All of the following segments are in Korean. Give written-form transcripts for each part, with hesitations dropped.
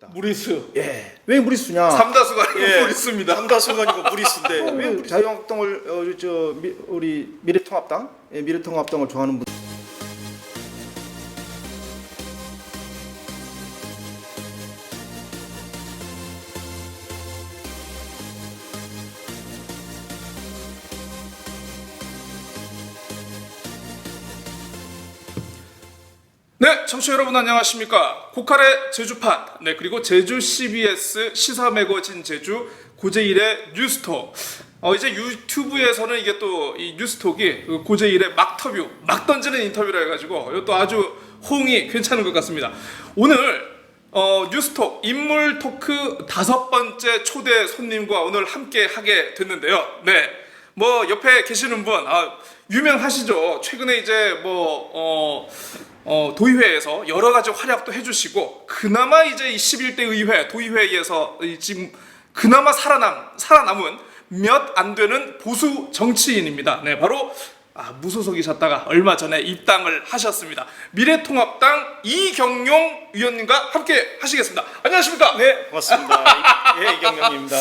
무리수. 예. 왜 무리수냐? 삼다수가 아니고 예. 무리수입니다. 삼다수가 아니고 무리수인데 왜 자유한국당을 우리 미래통합당, 미래통합당을 좋아하는 분? 네, 청취자 여러분 안녕하십니까? 고칼의 제주판, 네 그리고 제주 CBS 시사 매거진 제주 고재일의 뉴스톡. 이제 유튜브에서는 이게 또 이 뉴스톡이 그 고재일의 막터뷰, 막 던지는 인터뷰라 해가지고 이것도 아주 호응이 괜찮은 것 같습니다. 오늘 뉴스톡 인물 토크 5번째 초대 손님과 오늘 함께 하게 됐는데요. 네, 뭐 옆에 계시는 분 유명하시죠. 최근에 이제 도의회에서 여러 가지 활약도 해주시고 그나마 이제 이 11대 의회 도의회에서 지금 그나마 살아남은 몇 안 되는 보수 정치인입니다. 네, 바로 무소속이셨다가 얼마 전에 입당을 하셨습니다. 미래통합당 이경용 의원님과 함께 하시겠습니다. 안녕하십니까? 네, 고맙습니다. 예, 이경영입니다.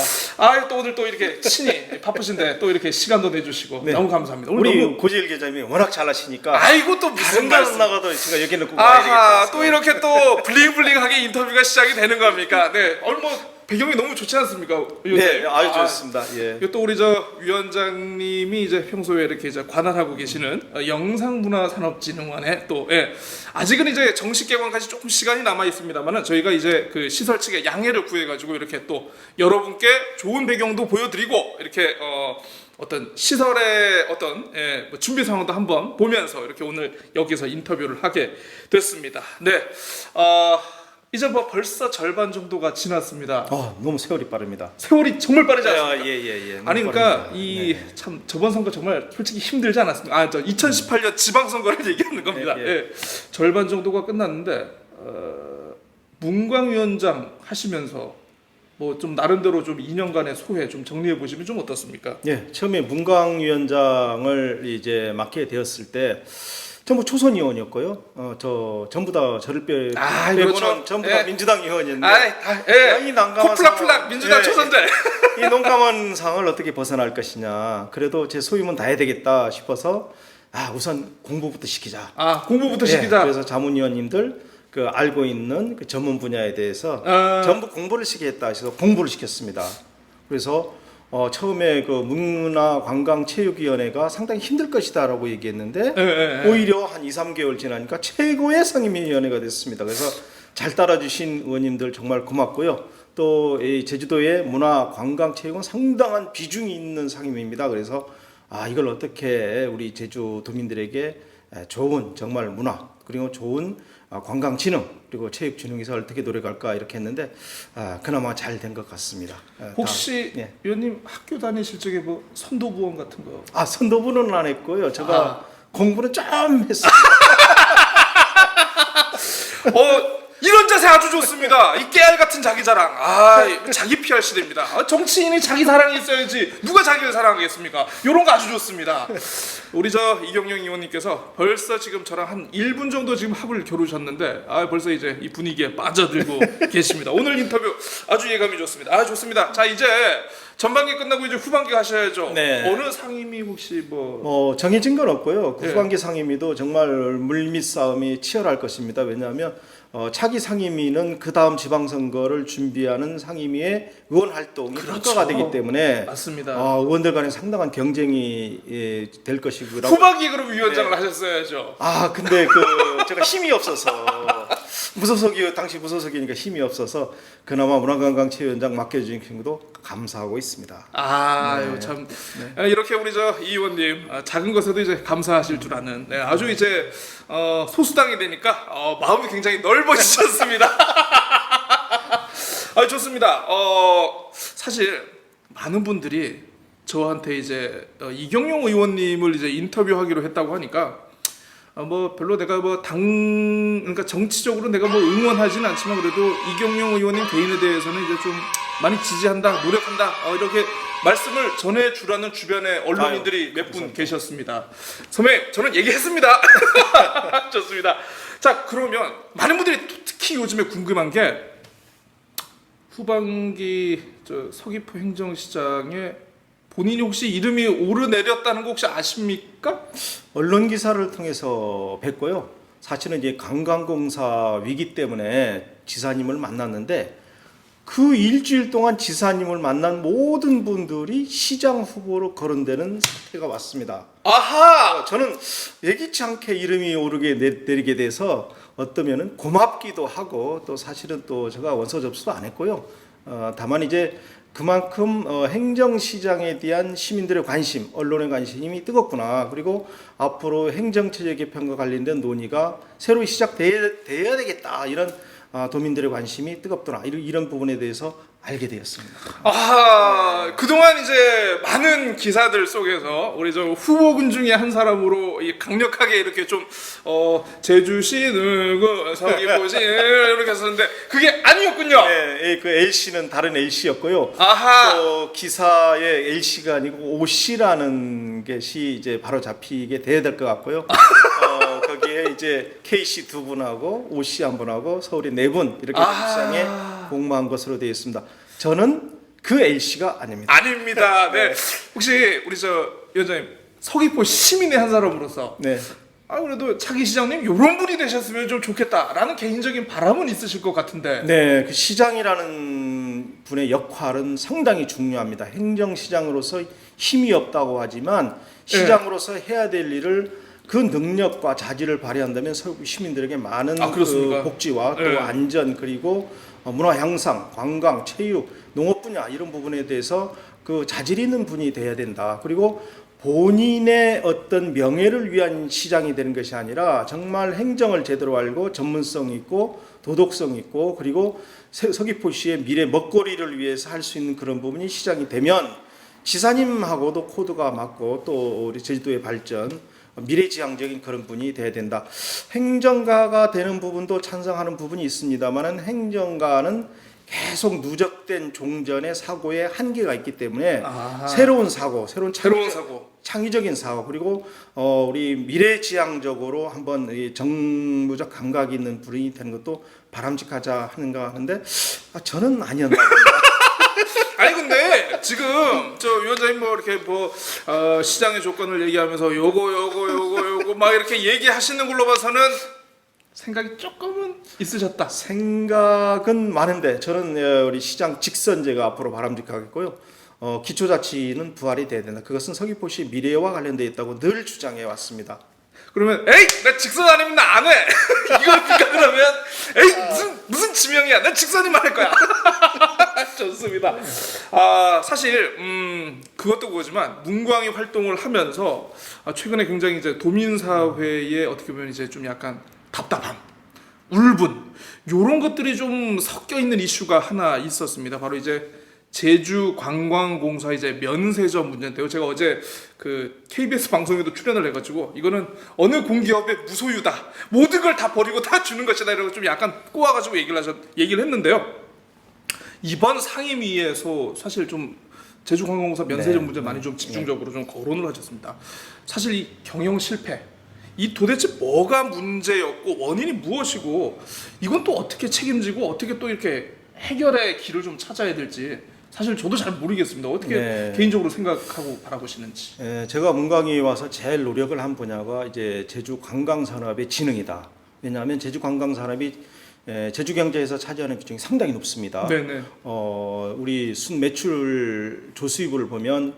또 오늘 또 이렇게 친히 바쁘신데 또 이렇게 시간도 내주시고 네. 너무 감사합니다. 오늘 우리 너무... 고재일 계장님이 워낙 잘하시니까 아이고 또 무슨 다른 데 말씀? 나가도 제가 여기는 꼭 와야 되겠다. 또 이렇게 또 블링블링하게 인터뷰가 시작이 되는 겁니까? 네, 배경이 너무 좋지 않습니까? 네, 아주 좋습니다. 예. 또 우리 위원장님이 이제 평소에 이렇게 이제 관할하고 계시는 영상문화산업진흥원에 또 아직은 이제 정식 개관까지 조금 시간이 남아 있습니다만은 저희가 이제 그 시설 측에 양해를 구해가지고 이렇게 또 여러분께 좋은 배경도 보여드리고 이렇게 어떤 시설의 어떤 준비 상황도 한번 보면서 이렇게 오늘 여기서 인터뷰를 하게 됐습니다. 네, 이제 벌써 절반 정도가 지났습니다. 너무 세월이 빠릅니다. 세월이 정말 빠르지 않습니까? 예. 아니 그러니까 참 저번 선거 정말 솔직히 힘들지 않았습니까? 2018년 지방선거를 얘기하는 겁니다. 예. 절반 정도가 끝났는데 문광위원장 하시면서 뭐 좀 나름대로 좀 2년간의 소회 좀 정리해 보시면 좀 어떻습니까? 예, 처음에 문광위원장을 이제 맡게 되었을 때 전부 초선 의원이었고요. 전부 다 저를 빼고는 그렇죠. 전부 다 민주당 의원이었는데 이 난감한 코플락플락 민주당 초선들 이 농감한 상황을 어떻게 벗어날 것이냐. 그래도 제 소임은 다 해야 되겠다 싶어서 우선 공부부터 시키자. 공부부터 시키자. 그래서 자문위원님들 알고 있는 그 전문 분야에 대해서 전부 공부를 시키겠다 해서 공부를 시켰습니다. 그래서 처음에 그 문화관광체육위원회가 상당히 힘들 것이다라고 얘기했는데 오히려 한 2-3개월 지나니까 최고의 상임위원회가 됐습니다. 그래서 잘 따라주신 의원님들 정말 고맙고요. 또 이 제주도의 문화관광체육은 상당한 비중이 있는 상임위입니다. 그래서 이걸 어떻게 우리 제주도민들에게 좋은 정말 문화 그리고 좋은 관광진흥 그리고 체육진흥에서 어떻게 노력할까 이렇게 했는데 그나마 잘 된 것 같습니다. 혹시 위원님 학교 다니실 적에 뭐 선도부원 같은 거? 선도부는 안 했고요. 제가 공부는 좀 했어요. 이런 자세 아주 좋습니다. 이 깨알 같은 자기 자랑. 자기 PR 시대입니다. 정치인이 자기 사랑이 있어야지 누가 자기를 사랑하겠습니까? 이런 거 아주 좋습니다. 우리 이경영 의원님께서 벌써 지금 저랑 한 1분 정도 지금 합을 겨루셨는데 벌써 이제 이 분위기에 빠져들고 계십니다. 오늘 인터뷰 아주 예감이 좋습니다. 좋습니다. 자, 이제 전반기 끝나고 이제 후반기 가셔야죠. 네. 어느 상임위 혹시 정해진 건 없고요. 후반기 상임위도 정말 물밑 싸움이 치열할 것입니다. 왜냐하면 차기 상임위는 그 다음 지방선거를 준비하는 상임위의 의원 활동이 평가가 되기 때문에 맞습니다. 의원들 간에 상당한 경쟁이 될 것이고요. 후반기 그럼 위원장을 하셨어야죠. 근데 제가 힘이 없어서 당시 무소속이니까 힘이 없어서 그나마 문화관광체육위원장 맡겨주신 경우도 감사하고 있습니다. 참 이렇게 우리 이 의원님 작은 것에도 이제 감사하실 줄 아는 아주 이제 소수당이 되니까 마음이 굉장히 넓어지셨습니다. 좋습니다. 사실 많은 분들이 저한테 이제 이경용 의원님을 이제 인터뷰하기로 했다고 하니까 별로 내가 그러니까 정치적으로 내가 응원하지는 않지만 그래도 이경용 의원님 개인에 대해서는 이제 좀 많이 지지한다, 노력한다 이렇게 말씀을 전해주라는 주변에 언론인들이 몇 분 계셨습니다. 선배님, 저는 얘기했습니다. 좋습니다. 자, 그러면 많은 분들이 특히 요즘에 궁금한 게 후반기 서귀포 행정시장에 본인이 혹시 이름이 오르내렸다는 거 혹시 아십니까? 언론 기사를 통해서 뵀고요. 사실은 이제 관광공사 위기 때문에 지사님을 만났는데 그 일주일 동안 지사님을 만난 모든 분들이 시장 후보로 거론되는 사태가 왔습니다. 아하! 저는 예기치 않게 이름이 오르게 내리게 돼서 어떠면은 고맙기도 하고 또 사실은 또 제가 원서 접수도 안 했고요. 다만 이제 그만큼 행정시장에 대한 시민들의 관심, 언론의 관심이 뜨겁구나. 그리고 앞으로 행정체제 개편과 관련된 논의가 새로 시작돼야 되겠다. 이런 도민들의 관심이 뜨겁더라. 이런 부분에 대해서 알게 되었습니다. 그동안 이제 많은 기사들 속에서 우리 저 후보군 중에 한 사람으로 강력하게 이렇게 좀 제주시 누구 서귀포시 이렇게 했었는데 그게 아니었군요. 네, 그 L씨는 다른 L씨였고요. 아하. 또 기사에 L씨가 아니고 O씨라는 것이 이제 바로 잡히게 돼야 될 것 같고요. 거기에 이제 K씨 2분하고 O씨 1분하고 서울에 4분 이렇게 시장에 공모한 것으로 되어 있습니다. 저는 그 L씨가 아닙니다. 아닙니다. 네. 혹시 우리 저 위원장님 서귀포 시민의 한 사람으로서 네. 그래도 차기 시장님 이런 분이 되셨으면 좀 좋겠다라는 개인적인 바람은 있으실 것 같은데. 네, 그 시장이라는 분의 역할은 상당히 중요합니다. 행정시장으로서 힘이 없다고 하지만 시장으로서 해야 될 일을 그 능력과 자질을 발휘한다면 서울 시민들에게 많은 그 복지와 또 안전 그리고 문화 향상, 관광, 체육, 농업 분야 이런 부분에 대해서 그 자질 있는 분이 돼야 된다. 그리고 본인의 어떤 명예를 위한 시장이 되는 것이 아니라 정말 행정을 제대로 알고 전문성 있고 도덕성 있고 그리고 서귀포시의 미래 먹거리를 위해서 할 수 있는 그런 부분이 시장이 되면 지사님하고도 코드가 맞고 또 우리 제주도의 발전 미래지향적인 그런 분이 돼야 된다. 행정가가 되는 부분도 찬성하는 부분이 있습니다만은 행정가는 계속 누적된 종전의 사고에 한계가 있기 때문에 새로운 사고, 새로운 사고, 창의적인 사고 그리고 우리 미래지향적으로 한번 이 정무적 감각이 있는 분이 되는 것도 바람직하자 하는가 하는데 저는 아니었나 봅니다. 아니 근데 지금 저 위원장님 뭐 이렇게 뭐 시장의 조건을 얘기하면서 요거 막 이렇게 얘기하시는 걸로 봐서는 생각이 조금은 있으셨다. 생각은 많은데 저는 우리 시장 직선제가 앞으로 바람직하겠고요. 기초자치는 부활이 돼야 된다. 그것은 서귀포시 미래와 관련되어 있다고 늘 주장해 왔습니다. 그러면 에이 나 직선 아니면 나 안 해. 이거니까 그러면 에이 무슨 지명이야. 나 직선이만 할 거야. 좋습니다. 사실 그것도 그거지만 문광이 활동을 하면서 최근에 굉장히 이제 도민사회에 어떻게 보면 이제 좀 약간 답답함, 울분 이런 것들이 좀 섞여 있는 이슈가 하나 있었습니다. 바로 이제 제주관광공사 이제 면세점 문제인데요. 제가 어제 그 KBS 방송에도 출연을 해가지고 이거는 어느 공기업의 무소유다, 모든 걸 다 버리고 다 주는 것이다 이러고 좀 약간 꼬아가지고 얘기를 했는데요. 이번 상임위에서 사실 좀 제주관광공사 면세점 문제 많이 좀 집중적으로 좀 거론을 하셨습니다. 사실 이 경영 실패, 이 도대체 뭐가 문제였고 원인이 무엇이고 이건 또 어떻게 책임지고 어떻게 또 이렇게 해결의 길을 좀 찾아야 될지 사실 저도 잘 모르겠습니다. 어떻게 개인적으로 생각하고 바라보시는지. 제가 문광에 와서 제일 노력을 한 분야가 이제 제주 관광산업의 진흥이다. 왜냐하면 제주 관광산업이 제주 경제에서 차지하는 비중이 상당히 높습니다. 네네. 우리 순 매출 조수입을 보면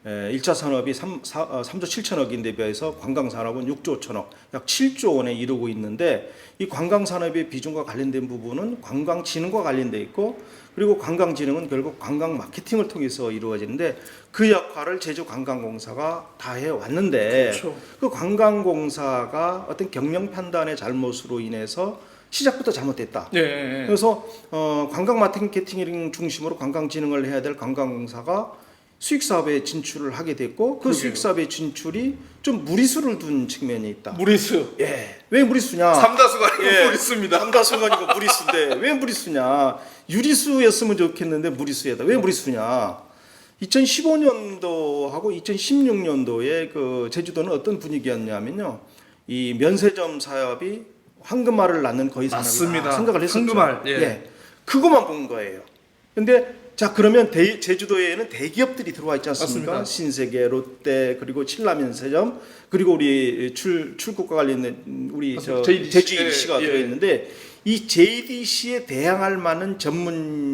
1차 산업이 3조 7천억인데 비해서 관광산업은 6조 5천억, 약 7조 원에 이르고 있는데 이 관광산업의 비중과 관련된 부분은 관광진흥과 관련돼 있고 그리고 관광진흥은 결국 관광 마케팅을 통해서 이루어지는데 그 역할을 제주관광공사가 다 해왔는데 그렇죠. 그 관광공사가 어떤 경영 판단의 잘못으로 인해서 시작부터 잘못됐다. 네. 그래서 관광 마케팅 중심으로 관광진흥을 해야 될 관광공사가 수익 사업에 진출을 하게 됐고 그 수익 사업의 진출이 좀 무리수를 둔 측면이 있다. 무리수. 예. 왜 무리수냐? 삼다수가 아니고 무리수입니다. 삼다수가 아니고 무리수인데 왜 무리수냐? 유리수였으면 좋겠는데 무리수에다. 왜 무리수냐? 2015년도하고 2016년도에 그 제주도는 어떤 분위기였냐면요. 이 면세점 사업이 황금알을 낳는 거의 산업이다 맞습니다. 생각을 했었죠. 황금알. 예. 그것만 본 거예요. 근데 자 그러면 제주도에는 대기업들이 들어와 있지 않습니까? 맞습니다. 신세계, 롯데, 그리고 칠라면세점, 그리고 우리 출국과 관련된 우리 저 JDC가 예. 들어 있는데 이 JDC에 대항할 만한 전문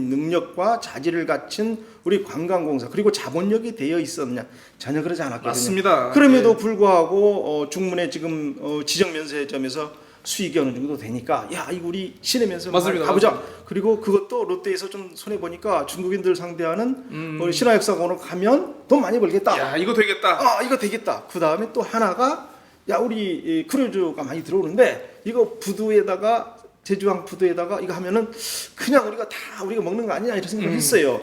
능력과 자질을 갖춘 우리 관광공사 그리고 자본력이 되어 있었느냐 전혀 그러지 않았거든요. 맞습니다. 그럼에도 예. 불구하고 중문에 지금 지정 면세점에서 수익이 어느 정도 되니까 야 이거 우리 시내 면세점 맞습니다. 가보자. 맞습니다. 그리고 그것도 롯데에서 좀 손해 보니까 중국인들 상대하는 우리 신화역사공원을 가면 돈 많이 벌겠다. 야 이거 되겠다. 아 이거 되겠다. 그 다음에 또 하나가 야 우리 이 크루즈가 많이 들어오는데 이거 부두에다가 제주항 부두에다가 이거 하면은 그냥 우리가 다 우리가 먹는 거 아니냐 이런 생각을 했어요.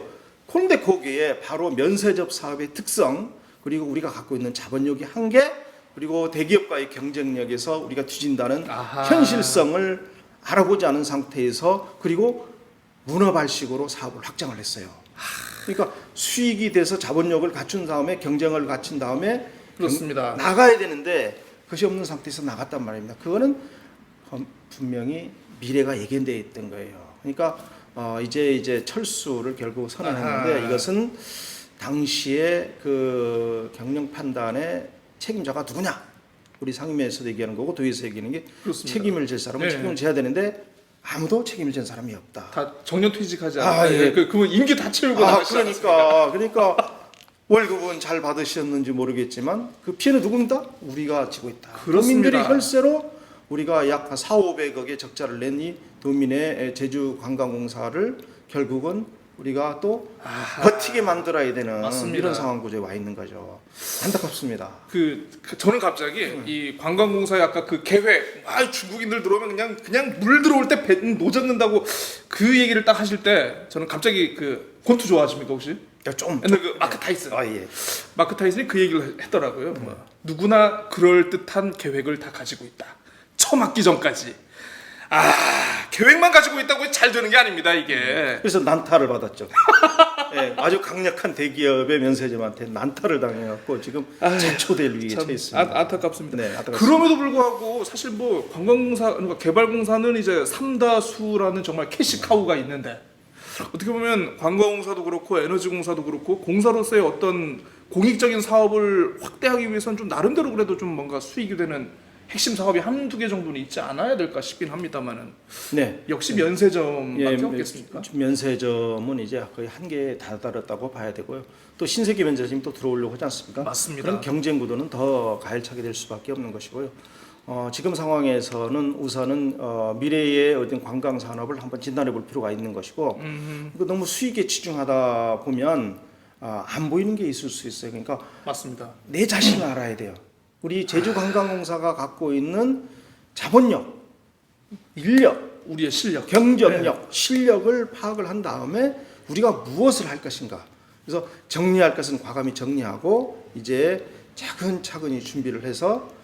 그런데 거기에 바로 면세점 사업의 특성 그리고 우리가 갖고 있는 자본력이 한계 그리고 대기업과의 경쟁력에서 우리가 뒤진다는 아하. 현실성을 알아보지 않은 상태에서 그리고 문어발식으로 사업을 확장을 했어요. 그러니까 수익이 돼서 자본력을 갖춘 다음에 경쟁을 갖춘 다음에 그렇습니다. 나가야 되는데 그것이 없는 상태에서 나갔단 말입니다. 그거는 분명히 미래가 예견되어 있던 거예요. 그러니까 이제 철수를 결국 선언했는데 아하. 이것은 당시에 그 경영 판단의 책임자가 누구냐? 우리 상임위에서 얘기하는 거고 도에서 얘기하는 게 그렇습니다. 책임을 질 사람은 네. 책임을 져야 되는데 아무도 책임을 진 사람이 없다. 다 정년퇴직하지 아, 않아요. 예. 그분 임기 다 채우고 나가시지 그러니까 월급은 잘 받으셨는지 모르겠지만 그 피해는 누굽니다? 우리가 지고 있다. 그렇습니다. 국민들이 혈세로 우리가 약 4,500억의 적자를 낸 이 도민의 제주 관광공사를 결국은 우리가 또 버티게 만들어야 되는 맞습니다. 이런 상황 구조에 와 있는 거죠. 안타깝습니다. 저는 갑자기 이 관광공사의 아까 그 계획, 중국인들 들어오면 그냥 물 들어올 때 배 노젓는다고 그 얘기를 딱 하실 때 저는 갑자기 그 권투 좋아하십니까 혹시? 좀 옛날 그 마크 타이슨. 예. 마크 타이슨이 그 얘기를 했더라고요. 누구나 그럴 듯한 계획을 다 가지고 있다. 처맞기 전까지. 계획만 가지고 있다고 잘 되는 게 아닙니다 이게. 그래서 난타를 받았죠. 예, 아주 강력한 대기업의 면세점한테 난타를 당해갖고 지금 제초될 위기에 처해 있습니다. 안타깝습니다. 네, 안타깝습니다. 그럼에도 불구하고 사실 뭐 관광공사, 그러니까 개발공사는 이제 삼다수라는 정말 캐시카우가 있는데 어떻게 보면 관광공사도 그렇고 에너지공사도 그렇고 공사로서의 어떤 공익적인 사업을 확대하기 위해서는 좀 나름대로 그래도 좀 뭔가 수익이 되는 핵심 사업이 한두 개 정도는 있지 않아야 될까 싶긴 합니다만은 네. 역시 면세점밖에 없겠습니까? 면세점은 이제 거의 한계에 다다랐다고 봐야 되고요. 또 신세계 면세점이 또 들어오려고 하지 않습니까? 맞습니다. 그런 경쟁 구도는 더 가열차게 될 수밖에 없는 것이고요. 지금 상황에서는 우선은 미래의 어떤 관광 산업을 한번 진단해 볼 필요가 있는 것이고 이거 너무 수익에 치중하다 보면 안 보이는 게 있을 수 있어요. 그러니까 맞습니다. 내 자신을 알아야 돼요. 우리 제주관광공사가 갖고 있는 자본력, 인력, 우리의 실력, 경쟁력, 실력을 파악을 한 다음에 우리가 무엇을 할 것인가. 그래서 정리할 것은 과감히 정리하고 이제 차근차근히 준비를 해서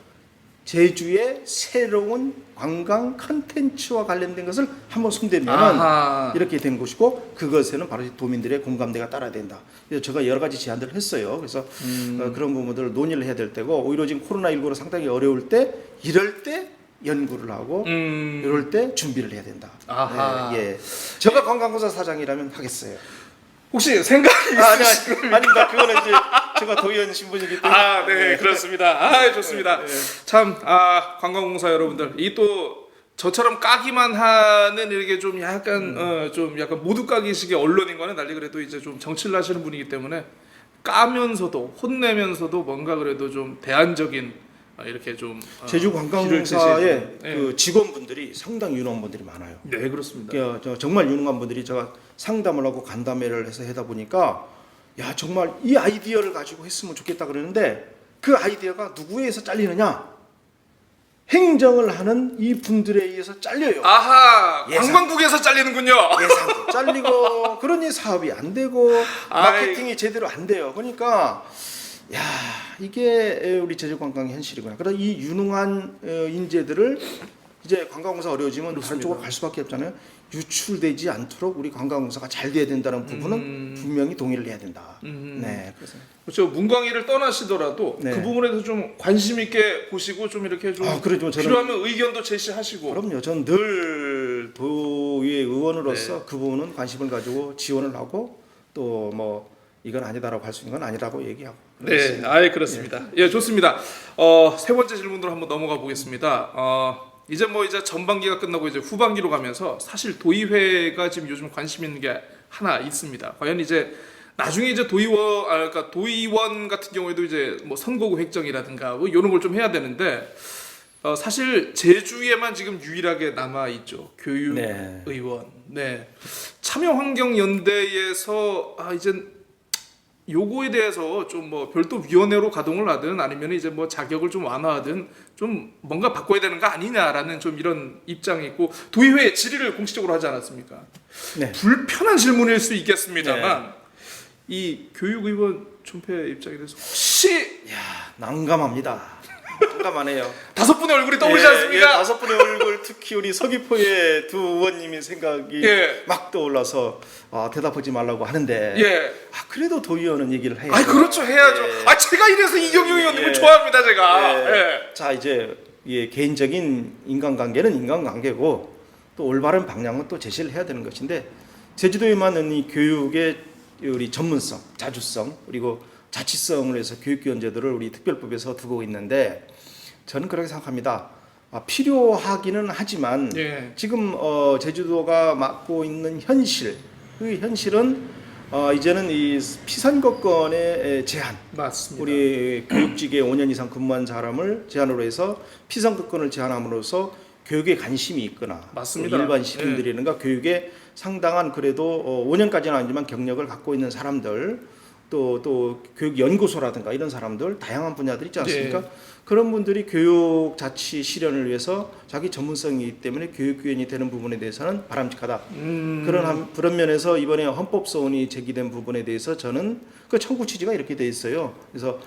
제주의 새로운 관광 컨텐츠와 관련된 것을 한번 손대면 이렇게 된 것이고 그것에는 바로 도민들의 공감대가 따라야 된다. 그래서 제가 여러 가지 제안들을 했어요. 그래서 그런 부분들을 논의를 해야 될 때고 오히려 지금 코로나19로 상당히 어려울 때 이럴 때 연구를 하고 이럴 때 준비를 해야 된다. 네, 예. 제가 관광공사 사장이라면 하겠어요. 혹시 생각이 있으시면 아닙니다. 그거는 이제 제가 도의원 신분이기 때문에. 네, 그렇습니다. 좋습니다. 참, 관광공사 여러분들, 이 또 저처럼 까기만 하는 이렇게 좀 약간, 좀 약간 모두 까기식의 언론인과는 달리 그래도 이제 좀 정치를 하시는 분이기 때문에 까면서도 혼내면서도 뭔가 그래도 좀 대안적인 이렇게 좀 제주관광공사의 그 직원분들이 상당히 유능한 분들이 많아요. 네, 그렇습니다. 정말 유능한 분들이 제가 상담을 하고 간담회를 해서 하다 보니까 야 정말 이 아이디어를 가지고 했으면 좋겠다 그러는데 그 아이디어가 누구에서 잘리느냐? 행정을 하는 이 분들에 의해서 잘려요. 관광국에서 잘리는군요. 예산도 잘리고 그러니 사업이 안 되고 마케팅이 제대로 안 돼요. 그러니까 야 이게 우리 제주관광의 현실이구나. 그래서 이 유능한 인재들을 이제 관광공사 어려워지면 다른 쪽으로 갈 수밖에 없잖아요. 유출되지 않도록 우리 관광공사가 잘 돼야 된다는 부분은 분명히 동의를 해야 된다. 네, 그래서 그렇죠. 문광일을 떠나시더라도 네. 그 부분에 대해서 좀 관심 있게 보시고 좀 이렇게 좀 그러죠. 저는 필요하면 의견도 제시하시고. 그럼요. 전 늘 도의 의원으로서 그 부분은 관심을 가지고 지원을 하고 또 뭐 이건 아니다라고 할 수 있는 건 아니라고 얘기하고. 네, 아예 그렇습니다. 예, 좋습니다. 세 번째 질문으로 한번 넘어가 보겠습니다. 이제 전반기가 끝나고 이제 후반기로 가면서 사실 도의회가 지금 요즘 관심 있는 게 하나 있습니다. 과연 이제 나중에 이제 그러니까 도의원 같은 경우에도 이제 뭐 선거구 획정이라든가 뭐 이런 걸 좀 해야 되는데 사실 제주에만 지금 유일하게 남아 있죠. 교육의원. 네. 참여환경연대에서 이제 요거에 대해서 좀 뭐 별도 위원회로 가동을 하든 아니면 이제 뭐 자격을 좀 완화하든 좀 뭔가 바꿔야 되는 거 아니냐라는 좀 이런 입장이 있고 도의회 질의를 공식적으로 하지 않았습니까? 네. 불편한 질문일 수 있겠습니다만 이 교육의원 존폐 입장에 대해서 혹시 난감합니다. 난감하네요. 다섯 분의 얼굴이 떠오르지 않습니까? 다섯 분의 얼굴, 특히 우리 서귀포의 두 의원님의 생각이 막 떠올라서 대답하지 말라고 하는데 그래도 도의원은 얘기를 해야죠. 그렇죠, 해야죠. 제가 이래서 이경영 의원님을 좋아합니다, 제가. 자, 이제 개인적인 인간관계는 인간관계고 또 올바른 방향은 또 제시를 해야 되는 것인데 제주도에만은 이 교육의 우리 전문성, 자주성 그리고 자치성을 위해서 교육기원 제도를 우리 특별법에서 두고 있는데 저는 그렇게 생각합니다. 필요하기는 하지만 지금 제주도가 맡고 있는 현실, 그 현실은 이제는 이 피선거권의 제한, 맞습니다. 우리 교육직에 5년 이상 근무한 사람을 제한으로 해서 피선거권을 제한함으로써 교육에 관심이 있거나 맞습니다. 일반 시민들이라든가 교육에 상당한 그래도 5년까지는 아니지만 경력을 갖고 있는 사람들 또 교육 연구소라든가 이런 사람들 다양한 분야들 있지 않습니까? 그런 분들이 교육 자치 실현을 위해서 자기 전문성이기 때문에 교육위원이 되는 부분에 대해서는 바람직하다. 그런 면에서 이번에 헌법 소원이 제기된 부분에 대해서 저는 그 청구 취지가 이렇게 돼 있어요. 그래서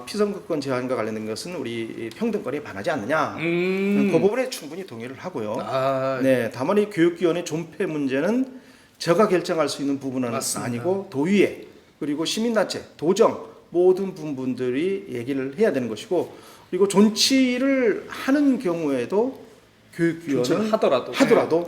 피선거권 제한과 관련된 것은 우리 평등권에 반하지 않느냐. 그 부분에 충분히 동의를 하고요. 네, 다만 이 교육위원회 존폐 문제는 제가 결정할 수 있는 부분은 아니고 도의회 그리고 시민단체, 도정 모든 분들이 얘기를 해야 되는 것이고 그리고 존치를 하는 경우에도 교육위원은 하더라도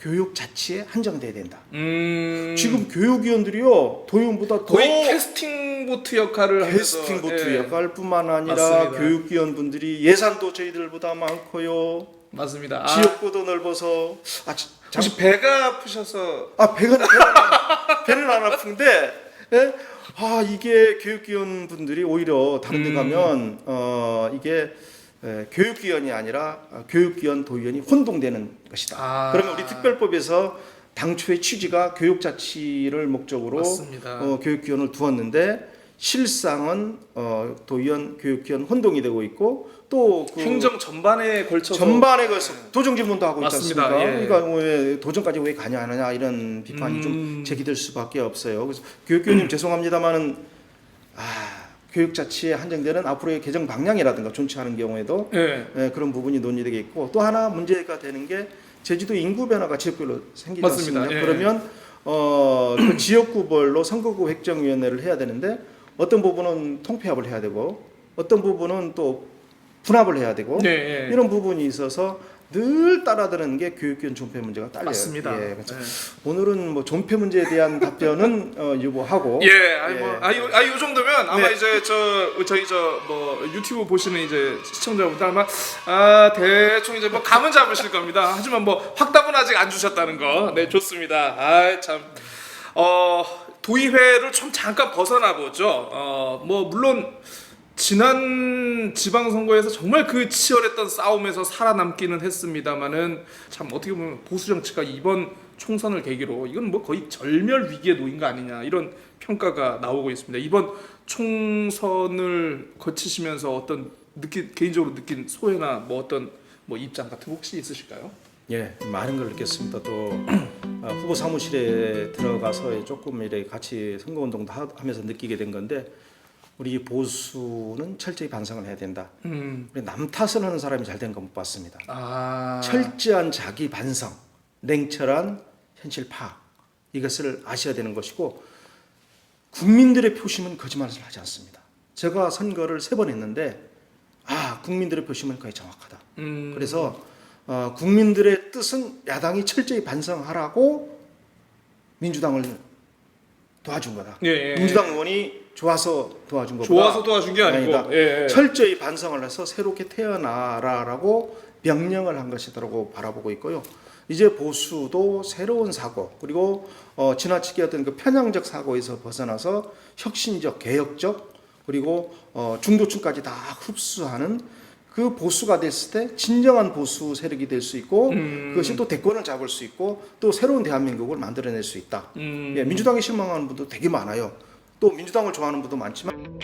교육 자치에 한정돼야 된다. 지금 교육위원들이요 도의원보다 거의 캐스팅 보트 역할을 캐스팅 보트 역할뿐만 아니라 맞습니다. 교육위원분들이 예산도 저희들보다 많고요. 맞습니다. 지역구도 넓어서 혹시 배가 아프셔서 배는 안 아픈데 이게 교육위원 분들이 오히려 다른 데 가면 이게 교육위원이 아니라 교육위원 도의원이 혼동되는 것이다. 그러면 우리 특별법에서 당초의 취지가 교육자치를 목적으로 교육위원을 두었는데 실상은 도의원, 교육위원 혼동이 되고 있고 또 행정 전반에 걸쳐서 도정 질문도 하고 있지 맞습니다. 않습니까? 그러니까 왜 도정까지 왜 가냐 하느냐 이런 비판이 좀 제기될 수밖에 없어요. 그래서 교육위원님 죄송합니다만은 교육자치에 한정되는 앞으로의 개정 방향이라든가 존치하는 경우에도 그런 부분이 논의되겠고 또 하나 문제가 되는 게 제주도 인구 변화가 지역별로 생기지 않습니까? 그러면 그 지역구별로 선거구 획정위원회를 해야 되는데 어떤 부분은 통폐합을 해야 되고 어떤 부분은 또 분합을 해야 되고 이런 부분이 있어서 늘 따라드는 게 교육위원 존폐 문제가 딸려요. 맞습니다. 그래서 오늘은 뭐 존폐 문제에 대한 답변은 유보하고 요 정도면 아마 이제 저희 유튜브 보시는 이제 시청자분들 아마 대충 이제 뭐 감은 잡으실 겁니다. 하지만 뭐 확답은 아직 안 주셨다는 거. 네, 좋습니다. 도의회를 좀 잠깐 벗어나 보죠. 뭐 물론 지난 지방선거에서 정말 그 치열했던 싸움에서 살아남기는 했습니다만은 참 어떻게 보면 보수 정치가 이번 총선을 계기로 이건 뭐 거의 절멸 위기에 놓인 거 아니냐 이런 평가가 나오고 있습니다. 이번 총선을 거치시면서 어떤 개인적으로 느낀 소회나 뭐 어떤 뭐 입장 같은 거 혹시 있으실까요? 많은 걸 느꼈습니다. 또 후보 사무실에 들어가서 조금 이렇게 같이 선거운동도 하면서 느끼게 된 건데 우리 보수는 철저히 반성을 해야 된다. 남 탓을 하는 사람이 잘 된 건 못 봤습니다. 철저한 자기 반성 냉철한 현실 파악 이것을 아셔야 되는 것이고 국민들의 표심은 거짓말을 하지 않습니다. 제가 선거를 3번 했는데 국민들의 표심은 거의 정확하다. 그래서 국민들의 뜻은 야당이 철저히 반성하라고 민주당을 도와준 거다. 예. 민주당 의원이 좋아서 도와준 거다. 좋아서 도와준 게 아니고 예. 철저히 반성을 해서 새롭게 태어나라라고 명령을 한 것이라고 바라보고 있고요. 이제 보수도 새로운 사고 그리고 지나치게 어떤 그 편향적 사고에서 벗어나서 혁신적, 개혁적 그리고 중도층까지 다 흡수하는 그 보수가 됐을 때 진정한 보수 세력이 될 수 있고 그것이 또 대권을 잡을 수 있고 또 새로운 대한민국을 만들어낼 수 있다. 예, 민주당에 실망하는 분도 되게 많아요. 또 민주당을 좋아하는 분도 많지만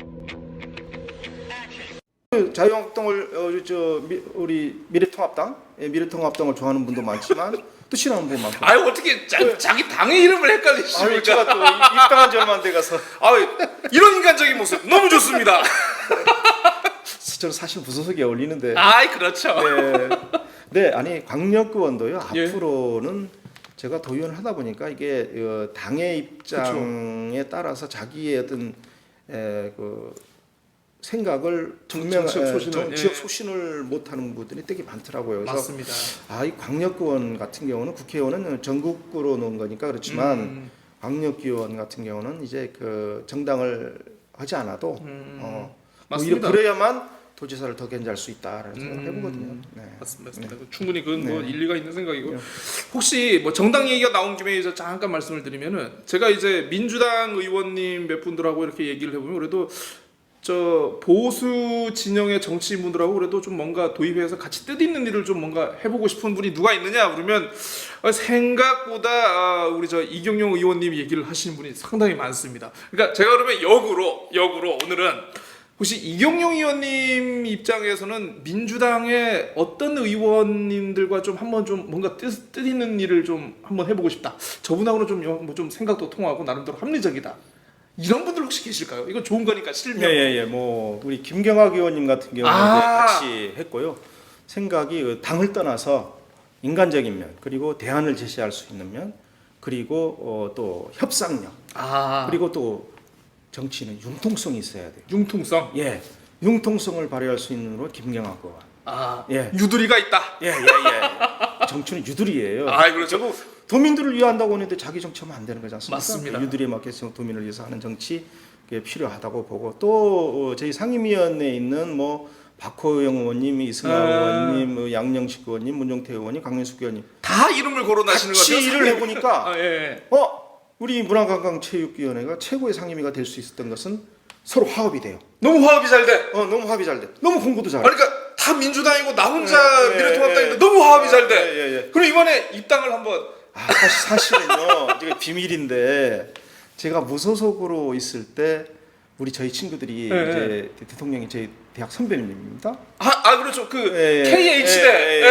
자유한국당을 우리 미래통합당을 좋아하는 분도 많지만 또 싫어하는 분도 많고. 아유 어떻게 자기 당의 이름을 헷갈리십니까? 제가 또 입당한 지 얼마 안 돼가서. 이런 인간적인 모습 너무 좋습니다. 저는 사실 무소속에 어울리는데. 그렇죠. 네, 아니 광역의원도요. 예. 앞으로는 제가 도의원을 하다 보니까 이게 당의 입장에 따라서 자기의 어떤 그 생각을 지역 소신을 못하는 분들이 되게 많더라고요. 그래서 맞습니다. 이 광역의원 같은 경우는 국회의원은 전국구로 놓은 거니까 그렇지만 광역의원 같은 경우는 이제 그 정당을 하지 않아도 오히려 그래야만 도지사를 더 견제할 수 있다라는 생각을 해보거든요. 네. 맞습니다. 충분히 그건 뭐 일리가 있는 생각이고 혹시 뭐 정당 얘기가 나온 김에 이제 잠깐 말씀을 드리면은 제가 이제 민주당 의원님 몇 분들하고 이렇게 얘기를 해보면 그래도 저 보수 진영의 정치인분들하고 그래도 좀 뭔가 도입해서 같이 뜻있는 일을 좀 뭔가 해보고 싶은 분이 누가 있느냐 그러면 생각보다 우리 저 이경영 의원님 얘기를 하시는 분이 상당히 많습니다. 그러니까 제가 그러면 역으로 오늘은 혹시 이경영 의원님 입장에서는 민주당의 어떤 의원님들과 좀 한번 좀 뭔가 뜻 있는 일을 좀 한번 해보고 싶다. 저분하고는 좀 생각도 통하고 나름대로 합리적이다. 이런 분들 혹시 계실까요? 이건 좋은 거니까 실명. 예. 뭐 우리 김경학 의원님 같은 경우는 같이 했고요. 생각이 당을 떠나서 인간적인 면 그리고 대안을 제시할 수 있는 면 그리고 또 협상력 그리고 또 정치는 융통성이 있어야 돼요. 융통성. 예, 융통성을 발휘할 수 있는 로 김경학 의원. 예. 유두리가 있다. 예. 정치는 유두리예요. 그렇죠. 도민들을 위한다고 하는데 자기 정치하면 안 되는 거지 않습니까? 맞습니다. 유두리에 맞게서 도민을 위해서 하는 정치 그게 필요하다고 보고 또 저희 상임위원회에 있는 뭐 박호영 의원님, 이승하 의원님, 양영식 의원님, 문종태 의원님, 강민숙 의원님 다 이름을 거론하시는 거죠. 같이 일을 해보니까 예. 우리 문화관광체육위원회가 최고의 상임위가 될 수 있었던 것은 서로 화합이 돼요. 너무 화합이 잘 돼. 너무 화합이 잘 돼. 너무 공부도 잘 돼. 그러니까 다 민주당이고 나 혼자 미래통합당인데 너무 화합이 잘 돼. 그럼 이번에 입당을 한번. 사실은요, 이게 비밀인데 제가 무소속으로 있을 때 저희 친구들이 이제 대통령이 저희 대학 선배님입니다. 그렇죠. KH대.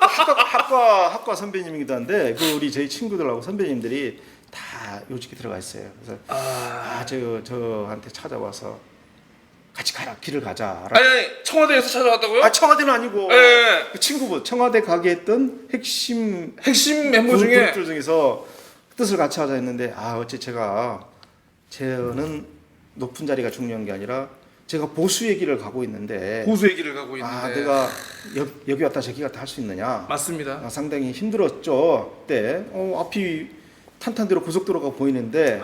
학과 선배님이기도 한데 우리 저희 친구들하고 선배님들이 다 요직에 들어가 있어요. 그래서 저한테 찾아와서 같이 길을 가자. 아니 청와대에서 찾아왔다고요? 청와대는 아니고 그 친구분 청와대 가게 했던 핵심 멤버 중에 그룹들 중에서 뜻을 같이 하자 했는데 어째 저는 높은 자리가 중요한 게 아니라 제가 보수 얘기를 가고 있는데 내가 여기 왔다 저기 갔다 할 수 있느냐. 맞습니다. 상당히 힘들었죠. 그때 앞이 탄탄대로 고속도로가 보이는데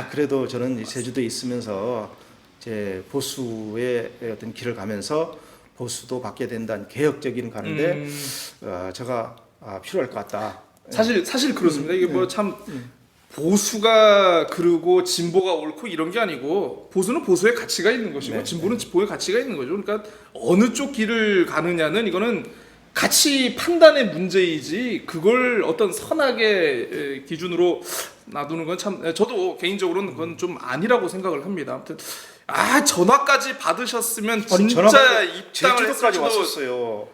그래도 저는 제주도에 있으면서 제 보수의 어떤 길을 가면서 보수도 받게 된다는 개혁적인 가는데 제가 필요할 것 같다. 사실 그렇습니다. 이게 뭐 참 보수가 그르고 진보가 옳고 이런 게 아니고 보수는 보수의 가치가 있는 것이고 진보는 진보의 가치가 있는 거죠. 그러니까 어느 쪽 길을 가느냐는 이거는 가치 판단의 문제이지 그걸 어떤 선악의 기준으로 놔두는 건 참 저도 개인적으로는 그건 좀 아니라고 생각을 합니다. 아무튼 전화까지 받으셨으면 진짜 입당을 제주도까지 왔었어요.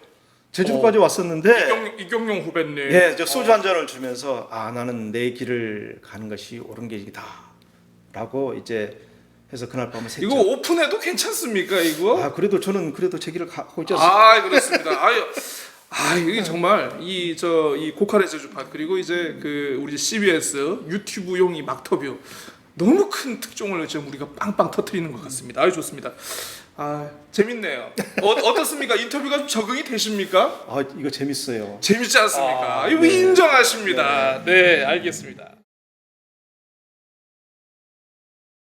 제주도까지 왔었는데 이경용 후배님 저 소주 한 잔을 주면서 나는 내 길을 가는 것이 옳은 길이다라고 이제 해서 그날 밤에 샜죠. 이거 오픈해도 괜찮습니까 이거? 그래도 저는 제 길을 가고 있지 않습니까? 그렇습니다. 아, 이게 정말 이 고칼의 제주판 그리고 이제 그 우리 CBS 유튜브용 이 막터뷰 너무 큰 특종을 지금 우리가 빵빵 터트리는 것 같습니다. 아주 좋습니다. 아, 재밌네요. 어떻습니까? 인터뷰가 좀 적응이 되십니까? 아, 이거 재밌어요. 재밌지 않습니까? 이거 인정하십니다. 네, 알겠습니다.